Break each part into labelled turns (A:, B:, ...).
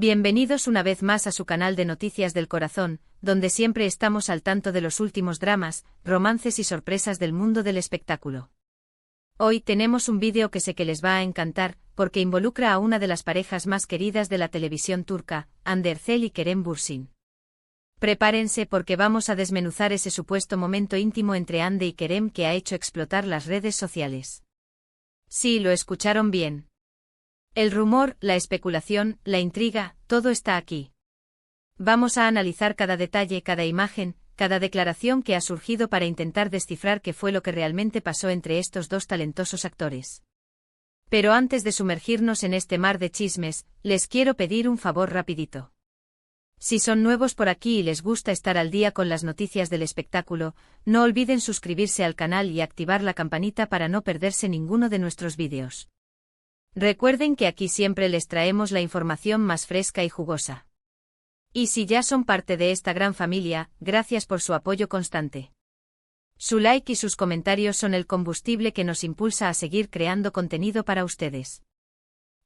A: Bienvenidos una vez más a su canal de Noticias del Corazón, donde siempre estamos al tanto de los últimos dramas, romances y sorpresas del mundo del espectáculo. Hoy tenemos un vídeo que sé que les va a encantar, porque involucra a una de las parejas más queridas de la televisión turca, Hande Erçel y Kerem Bürsin. Prepárense porque vamos a desmenuzar ese supuesto momento íntimo entre Hande y Kerem que ha hecho explotar las redes sociales. Sí, lo escucharon bien. El rumor, la especulación, la intriga, todo está aquí. Vamos a analizar cada detalle, cada imagen, cada declaración que ha surgido para intentar descifrar qué fue lo que realmente pasó entre estos dos talentosos actores. Pero antes de sumergirnos en este mar de chismes, les quiero pedir un favor rapidito. Si son nuevos por aquí y les gusta estar al día con las noticias del espectáculo, no olviden suscribirse al canal y activar la campanita para no perderse ninguno de nuestros vídeos. Recuerden que aquí siempre les traemos la información más fresca y jugosa. Y si ya son parte de esta gran familia, gracias por su apoyo constante. Su like y sus comentarios son el combustible que nos impulsa a seguir creando contenido para ustedes.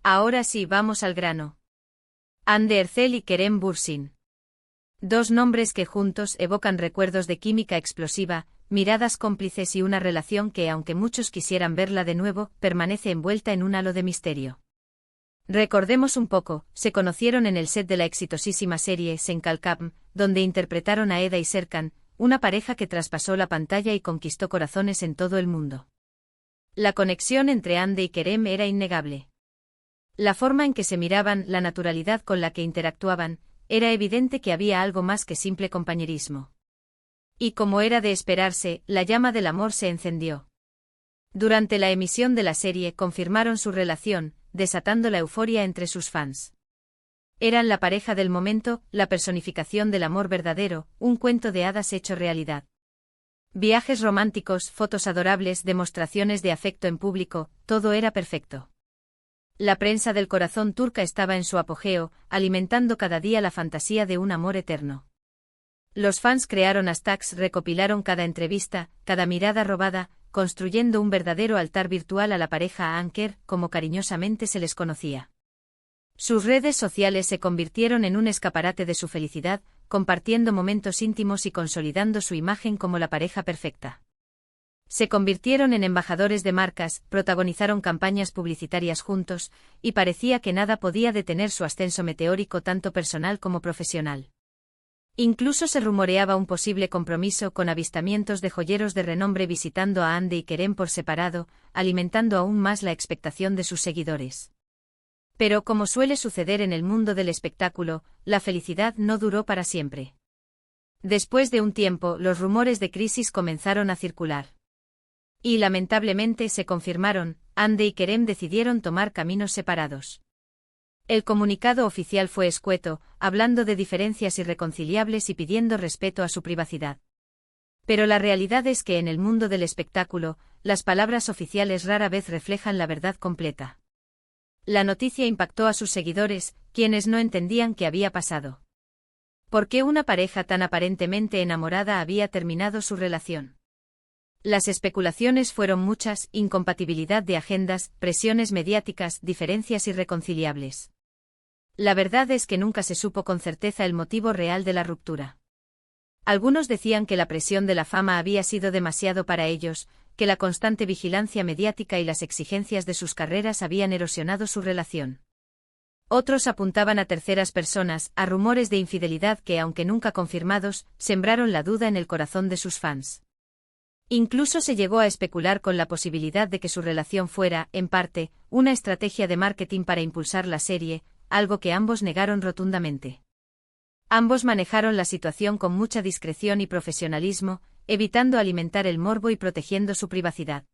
A: Ahora sí, vamos al grano. Hande Erçel y Kerem Bürsin. Dos nombres que juntos evocan recuerdos de química explosiva, miradas cómplices y una relación que, aunque muchos quisieran verla de nuevo, permanece envuelta en un halo de misterio. Recordemos un poco, se conocieron en el set de la exitosísima serie Sen Kalkam, donde interpretaron a Eda y Serkan, una pareja que traspasó la pantalla y conquistó corazones en todo el mundo. La conexión entre Hande y Kerem era innegable. La forma en que se miraban, la naturalidad con la que interactuaban, era evidente que había algo más que simple compañerismo. Y como era de esperarse, la llama del amor se encendió. Durante la emisión de la serie confirmaron su relación, desatando la euforia entre sus fans. Eran la pareja del momento, la personificación del amor verdadero, un cuento de hadas hecho realidad. Viajes románticos, fotos adorables, demostraciones de afecto en público, todo era perfecto. La prensa del corazón turca estaba en su apogeo, alimentando cada día la fantasía de un amor eterno. Los fans crearon hashtags, recopilaron cada entrevista, cada mirada robada, construyendo un verdadero altar virtual a la pareja Anker, como cariñosamente se les conocía. Sus redes sociales se convirtieron en un escaparate de su felicidad, compartiendo momentos íntimos y consolidando su imagen como la pareja perfecta. Se convirtieron en embajadores de marcas, protagonizaron campañas publicitarias juntos, y parecía que nada podía detener su ascenso meteórico tanto personal como profesional. Incluso se rumoreaba un posible compromiso con avistamientos de joyeros de renombre visitando a Hande y Kerem por separado, alimentando aún más la expectación de sus seguidores. Pero como suele suceder en el mundo del espectáculo, la felicidad no duró para siempre. Después de un tiempo, los rumores de crisis comenzaron a circular. Y lamentablemente se confirmaron, Hande y Kerem decidieron tomar caminos separados. El comunicado oficial fue escueto, hablando de diferencias irreconciliables y pidiendo respeto a su privacidad. Pero la realidad es que en el mundo del espectáculo, las palabras oficiales rara vez reflejan la verdad completa. La noticia impactó a sus seguidores, quienes no entendían qué había pasado. ¿Por qué una pareja tan aparentemente enamorada había terminado su relación? Las especulaciones fueron muchas, incompatibilidad de agendas, presiones mediáticas, diferencias irreconciliables. La verdad es que nunca se supo con certeza el motivo real de la ruptura. Algunos decían que la presión de la fama había sido demasiado para ellos, que la constante vigilancia mediática y las exigencias de sus carreras habían erosionado su relación. Otros apuntaban a terceras personas, a rumores de infidelidad que, aunque nunca confirmados, sembraron la duda en el corazón de sus fans. Incluso se llegó a especular con la posibilidad de que su relación fuera, en parte, una estrategia de marketing para impulsar la serie, algo que ambos negaron rotundamente. Ambos manejaron la situación con mucha discreción y profesionalismo, evitando alimentar el morbo y protegiendo su privacidad.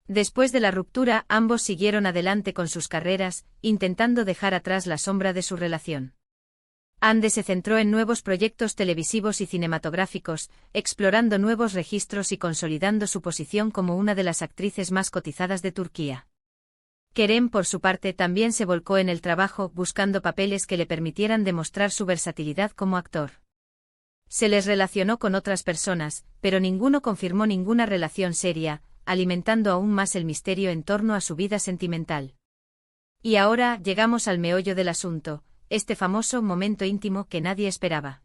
A: Después de la ruptura, ambos siguieron adelante con sus carreras, intentando dejar atrás la sombra de su relación. Hande se centró en nuevos proyectos televisivos y cinematográficos, explorando nuevos registros y consolidando su posición como una de las actrices más cotizadas de Turquía. Kerem, por su parte, también se volcó en el trabajo, buscando papeles que le permitieran demostrar su versatilidad como actor. Se les relacionó con otras personas, pero ninguno confirmó ninguna relación seria, alimentando aún más el misterio en torno a su vida sentimental. Y ahora llegamos al meollo del asunto. este famoso momento íntimo que nadie esperaba.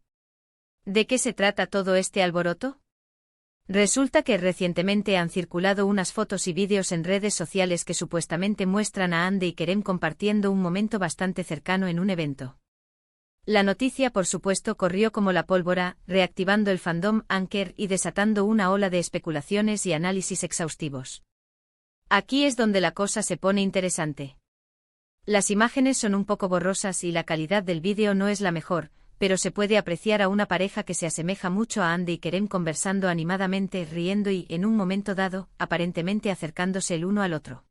A: ¿De qué se trata todo este alboroto? Resulta que recientemente han circulado unas fotos y vídeos en redes sociales que supuestamente muestran a Hande y Kerem compartiendo un momento bastante cercano en un evento. La noticia, por supuesto, corrió como la pólvora, reactivando el fandom Anker y desatando una ola de especulaciones y análisis exhaustivos. Aquí es donde la cosa se pone interesante. Las imágenes son un poco borrosas y la calidad del vídeo no es la mejor, pero se puede apreciar a una pareja que se asemeja mucho a Hande y Kerem conversando animadamente, riendo y, en un momento dado, aparentemente acercándose el uno al otro.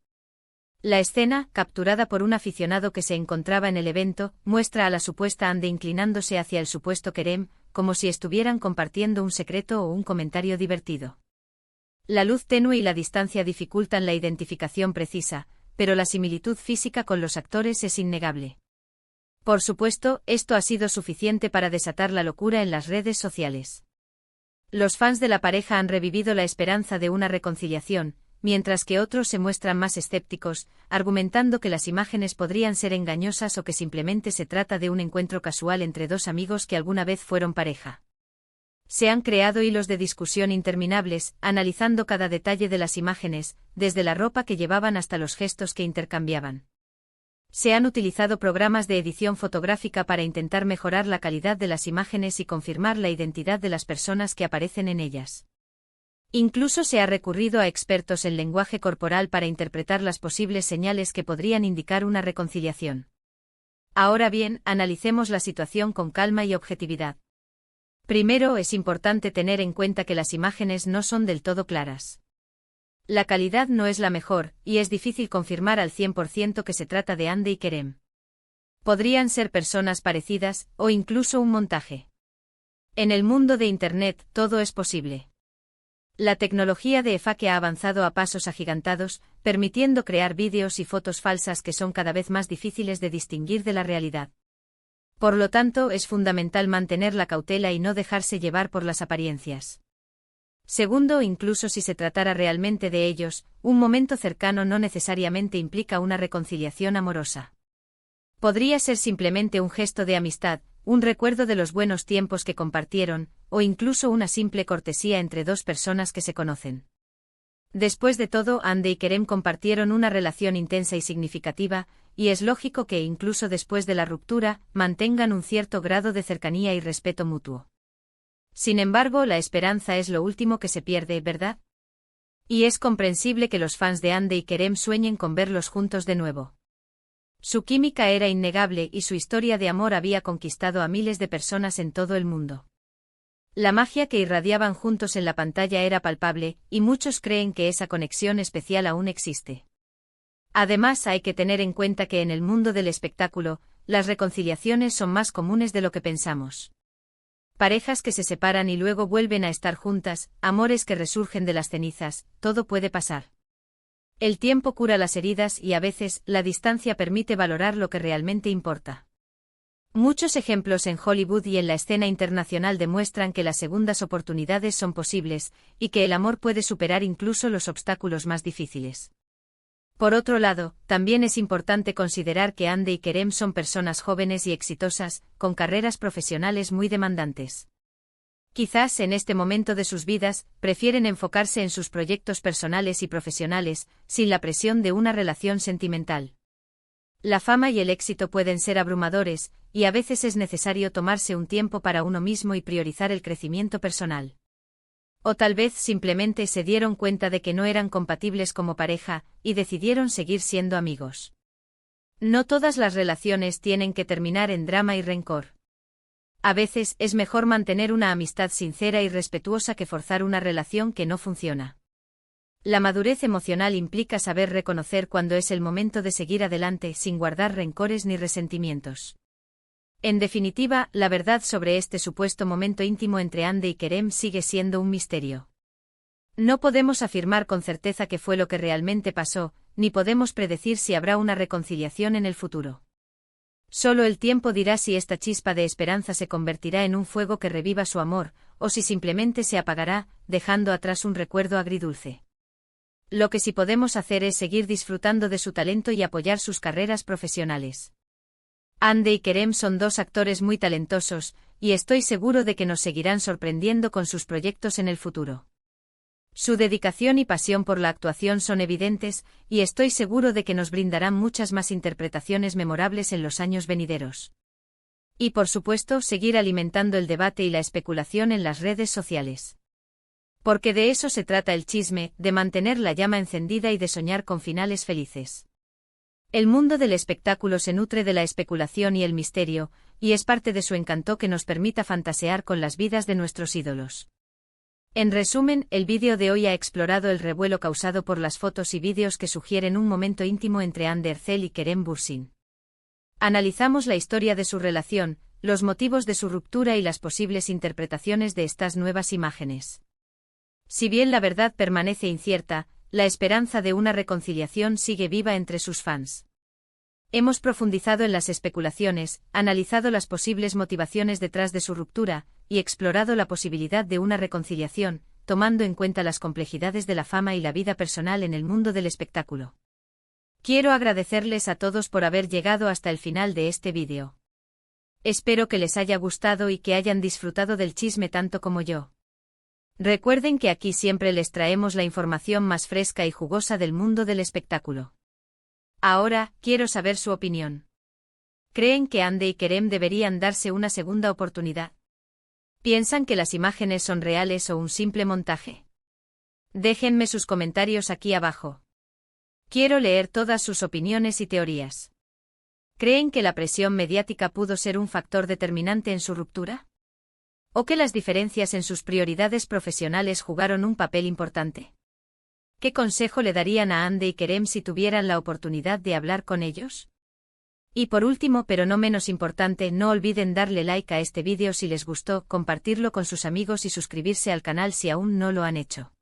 A: La escena, capturada por un aficionado que se encontraba en el evento, muestra a la supuesta Hande inclinándose hacia el supuesto Kerem, como si estuvieran compartiendo un secreto o un comentario divertido. La luz tenue y la distancia dificultan la identificación precisa, pero la similitud física con los actores es innegable. Por supuesto, esto ha sido suficiente para desatar la locura en las redes sociales. Los fans de la pareja han revivido la esperanza de una reconciliación, mientras que otros se muestran más escépticos, argumentando que las imágenes podrían ser engañosas o que simplemente se trata de un encuentro casual entre dos amigos que alguna vez fueron pareja. Se han creado hilos de discusión interminables, analizando cada detalle de las imágenes, desde la ropa que llevaban hasta los gestos que intercambiaban. Se han utilizado programas de edición fotográfica para intentar mejorar la calidad de las imágenes y confirmar la identidad de las personas que aparecen en ellas. Incluso se ha recurrido a expertos en lenguaje corporal para interpretar las posibles señales que podrían indicar una reconciliación. Ahora bien, analicemos la situación con calma y objetividad. Primero, es importante tener en cuenta que las imágenes no son del todo claras. La calidad no es la mejor, y es difícil confirmar al 100% que se trata de Hande y Kerem. Podrían ser personas parecidas, o incluso un montaje. En el mundo de Internet, todo es posible. La tecnología de EFAQ ha avanzado a pasos agigantados, permitiendo crear vídeos y fotos falsas que son cada vez más difíciles de distinguir de la realidad. Por lo tanto, es fundamental mantener la cautela y no dejarse llevar por las apariencias. Segundo, incluso si se tratara realmente de ellos, un momento cercano no necesariamente implica una reconciliación amorosa. Podría ser simplemente un gesto de amistad, un recuerdo de los buenos tiempos que compartieron, o incluso una simple cortesía entre dos personas que se conocen. Después de todo, Hande y Kerem compartieron una relación intensa y significativa, y es lógico que incluso después de la ruptura, mantengan un cierto grado de cercanía y respeto mutuo. Sin embargo, la esperanza es lo último que se pierde, ¿verdad? Y es comprensible que los fans de Hande y Kerem sueñen con verlos juntos de nuevo. Su química era innegable y su historia de amor había conquistado a miles de personas en todo el mundo. La magia que irradiaban juntos en la pantalla era palpable, y muchos creen que esa conexión especial aún existe. Además, hay que tener en cuenta que en el mundo del espectáculo, las reconciliaciones son más comunes de lo que pensamos. Parejas que se separan y luego vuelven a estar juntas, amores que resurgen de las cenizas, todo puede pasar. El tiempo cura las heridas y a veces, la distancia permite valorar lo que realmente importa. Muchos ejemplos en Hollywood y en la escena internacional demuestran que las segundas oportunidades son posibles, y que el amor puede superar incluso los obstáculos más difíciles. Por otro lado, también es importante considerar que Hande y Kerem son personas jóvenes y exitosas, con carreras profesionales muy demandantes. Quizás en este momento de sus vidas, prefieren enfocarse en sus proyectos personales y profesionales, sin la presión de una relación sentimental. La fama y el éxito pueden ser abrumadores, y a veces es necesario tomarse un tiempo para uno mismo y priorizar el crecimiento personal. O tal vez simplemente se dieron cuenta de que no eran compatibles como pareja, y decidieron seguir siendo amigos. No todas las relaciones tienen que terminar en drama y rencor. A veces es mejor mantener una amistad sincera y respetuosa que forzar una relación que no funciona. La madurez emocional implica saber reconocer cuándo es el momento de seguir adelante sin guardar rencores ni resentimientos. En definitiva, la verdad sobre este supuesto momento íntimo entre Hande y Kerem sigue siendo un misterio. No podemos afirmar con certeza qué fue lo que realmente pasó, ni podemos predecir si habrá una reconciliación en el futuro. Solo el tiempo dirá si esta chispa de esperanza se convertirá en un fuego que reviva su amor, o si simplemente se apagará, dejando atrás un recuerdo agridulce. Lo que sí podemos hacer es seguir disfrutando de su talento y apoyar sus carreras profesionales. Hande y Kerem son dos actores muy talentosos, y estoy seguro de que nos seguirán sorprendiendo con sus proyectos en el futuro. Su dedicación y pasión por la actuación son evidentes, y estoy seguro de que nos brindarán muchas más interpretaciones memorables en los años venideros. Y por supuesto, seguir alimentando el debate y la especulación en las redes sociales. Porque de eso se trata el chisme, de mantener la llama encendida y de soñar con finales felices. El mundo del espectáculo se nutre de la especulación y el misterio, y es parte de su encanto que nos permita fantasear con las vidas de nuestros ídolos. En resumen, el vídeo de hoy ha explorado el revuelo causado por las fotos y vídeos que sugieren un momento íntimo entre Hande Erçel y Kerem Bürsin. Analizamos la historia de su relación, los motivos de su ruptura y las posibles interpretaciones de estas nuevas imágenes. Si bien la verdad permanece incierta, la esperanza de una reconciliación sigue viva entre sus fans. Hemos profundizado en las especulaciones, analizado las posibles motivaciones detrás de su ruptura, y explorado la posibilidad de una reconciliación, tomando en cuenta las complejidades de la fama y la vida personal en el mundo del espectáculo. Quiero agradecerles a todos por haber llegado hasta el final de este vídeo. Espero que les haya gustado y que hayan disfrutado del chisme tanto como yo. Recuerden que aquí siempre les traemos la información más fresca y jugosa del mundo del espectáculo. Ahora, quiero saber su opinión. ¿Creen que Hande y Kerem deberían darse una segunda oportunidad? ¿Piensan que las imágenes son reales o un simple montaje? Déjenme sus comentarios aquí abajo. Quiero leer todas sus opiniones y teorías. ¿Creen que la presión mediática pudo ser un factor determinante en su ruptura? ¿O que las diferencias en sus prioridades profesionales jugaron un papel importante? ¿Qué consejo le darían a Hande y Kerem si tuvieran la oportunidad de hablar con ellos? Y por último, pero no menos importante, no olviden darle like a este vídeo si les gustó, compartirlo con sus amigos y suscribirse al canal si aún no lo han hecho.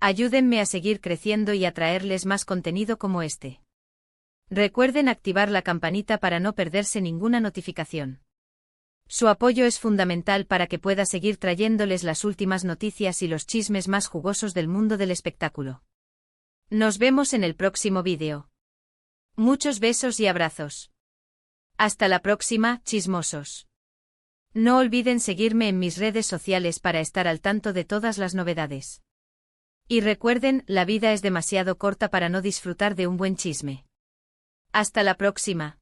A: Ayúdenme a seguir creciendo y a traerles más contenido como este. Recuerden activar la campanita para no perderse ninguna notificación. Su apoyo es fundamental para que pueda seguir trayéndoles las últimas noticias y los chismes más jugosos del mundo del espectáculo. Nos vemos en el próximo vídeo. Muchos besos y abrazos. Hasta la próxima, chismosos. No olviden seguirme en mis redes sociales para estar al tanto de todas las novedades. Y recuerden, la vida es demasiado corta para no disfrutar de un buen chisme. Hasta la próxima.